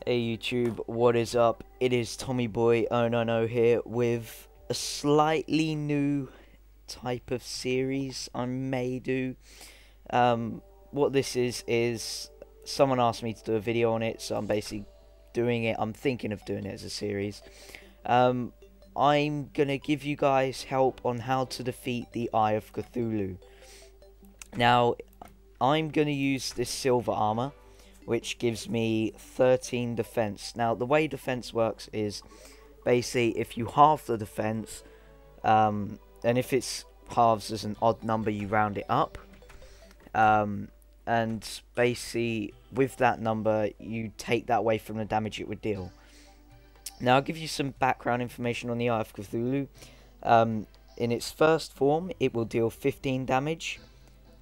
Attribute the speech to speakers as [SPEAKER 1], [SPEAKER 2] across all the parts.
[SPEAKER 1] Hey YouTube, what is up? It is Tommy Boy 090 here with a slightly new type of series I may do. What this is someone asked me to do a video on it, so I'm basically doing it. I'm thinking of doing it as a series. I'm gonna give you guys help on how to defeat the Eye of Cthulhu. Now, I'm gonna use this silver armor, which gives me 13 defense. Now, the way defense works is basically if you halve the defense, and if it's halves as an odd number, you round it up. And basically, with that number, you take that away from the damage it would deal. Now, I'll give you some background information on the Eye of Cthulhu. In its first form, it will deal 15 damage.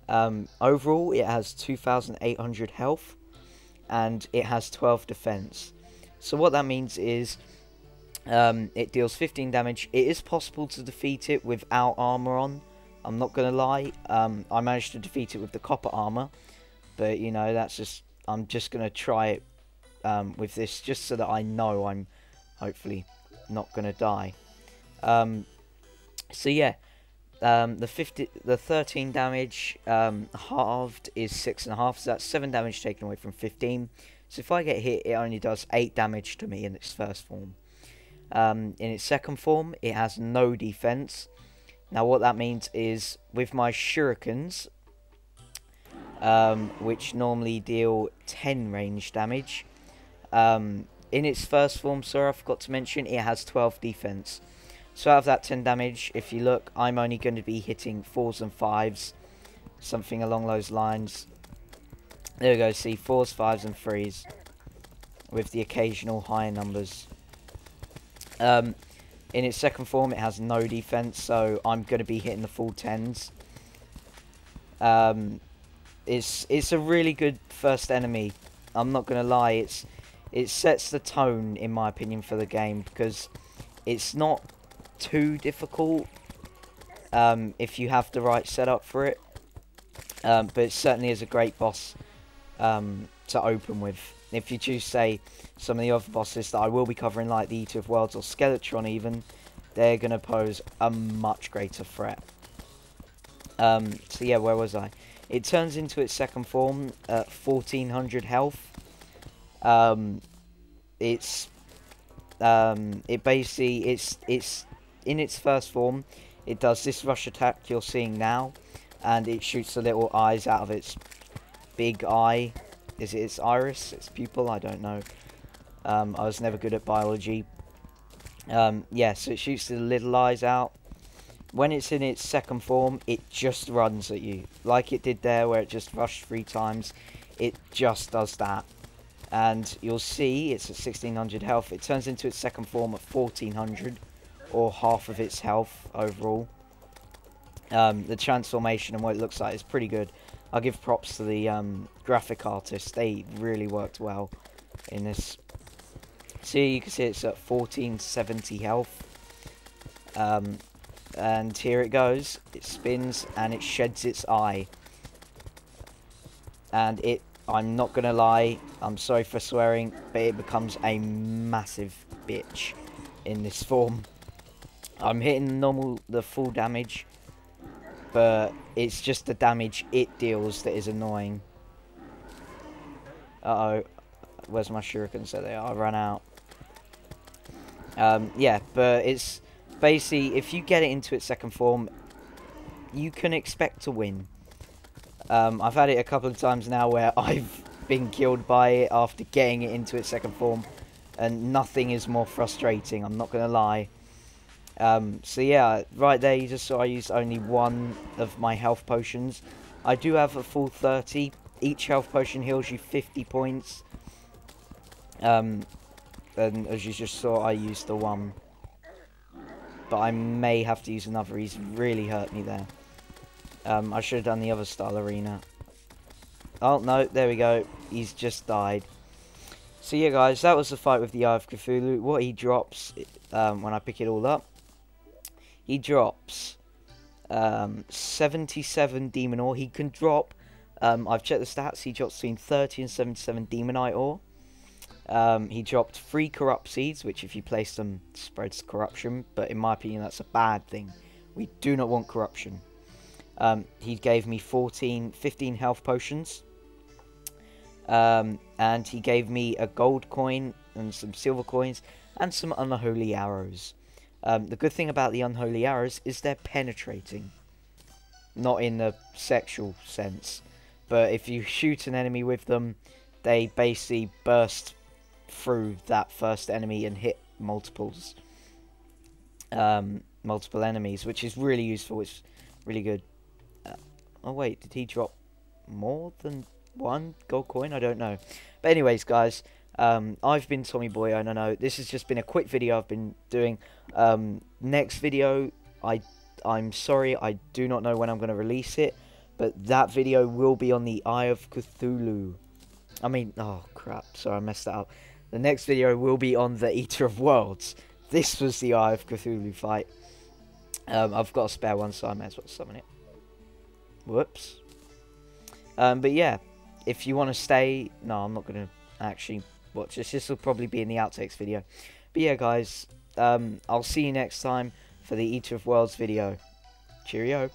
[SPEAKER 1] Overall, it has 2,800 health. And it has 12 defense. So what that means is it deals 15 damage. It is possible to defeat it without armor on. I'm not gonna lie. I managed to defeat it with the copper armor, but you know, that's just, I'm just gonna try it with this just so that I know I'm hopefully not gonna die. So yeah. The 13 damage halved is 6.5, so that's 7 damage taken away from 15. So if I get hit, it only does 8 damage to me in its first form. In its second form, it has no defense. Now what that means is, with my shurikens, which normally deal 10 range damage, in its first form, sorry, I forgot to mention, it has 12 defense. So out of that 10 damage, if you look, I'm only going to be hitting 4s and 5s. Something along those lines. There we go, see, 4s, 5s and 3s. With the occasional higher numbers. In its second form, it has no defense, so I'm going to be hitting the full 10s. It's a really good first enemy. I'm not going to lie, it sets the tone, in my opinion, for the game. Because it's not too difficult if you have the right setup for it, but it certainly is a great boss to open with. If you choose, say, some of the other bosses that I will be covering, like the Eater of Worlds or Skeletron even, they're going to pose a much greater threat. So yeah, where was I? It turns into its second form at 1400 health. It basically, it's in its first form, it does this rush attack you're seeing now, and it shoots the little eyes out of its big eye. Is it its iris? Its pupil? I don't know. I was never good at biology. Yeah, so it shoots the little eyes out. When it's in its second form, it just runs at you. Like it did there, where it just rushed 3 times. It just does that. And you'll see it's at 1600 health. It turns into its second form at 1400. Or half of its health overall. The transformation and what it looks like is pretty good. I'll give props to the graphic artists. They really worked well in this. So you can see it's at 1470 health. And here it goes. It spins and it sheds its eye. And I'm not gonna lie, I'm sorry for swearing, but it becomes a massive bitch in this form. I'm hitting the full damage, but it's just the damage it deals that is annoying. Uh-oh, where's my shurikens? There they are, I ran out. Yeah, but it's basically, if you get it into its second form, you can expect to win. I've had it a couple of times now where I've been killed by it after getting it into its second form, and nothing is more frustrating, I'm not gonna lie. So yeah, right there you just saw I used only one of my health potions. I do have a full 30. Each health potion heals you 50 points. And as you just saw, I used the one. But I may have to use another. He's really hurt me there. I should have done the other style arena. Oh no, there we go. He's just died. So yeah guys, that was the fight with the Eye of Cthulhu. What he drops when I pick it all up. He drops 77 demon ore. He can drop, I've checked the stats, he drops between 30 and 77 demonite ore. He dropped 3 corrupt seeds, which if you place them spreads corruption, but in my opinion that's a bad thing. We do not want corruption. He gave me 15 health potions, and he gave me a gold coin and some silver coins and some unholy arrows. The good thing about the unholy arrows is they're penetrating, not in the sexual sense, but if you shoot an enemy with them, they basically burst through that first enemy and hit multiple enemies, which is really useful. It's really good. Oh wait, did he drop more than 1 gold coin? I don't know. But anyways, guys, I've been Tommy Boy. I don't know. This has just been a quick video I've been doing. Next video, I'm sorry, I do not know when I'm going to release it, but that video will be on the Eye of Cthulhu. I mean, oh crap, sorry, I messed that up. The next video will be on the Eater of Worlds. This was the Eye of Cthulhu fight. I've got a spare one, so I may as well summon it. Whoops. But yeah, if you want to stay... No, I'm not going to actually watch this. This will probably be in the outtakes video. But yeah, guys, I'll see you next time for the Eater of Worlds video. Cheerio.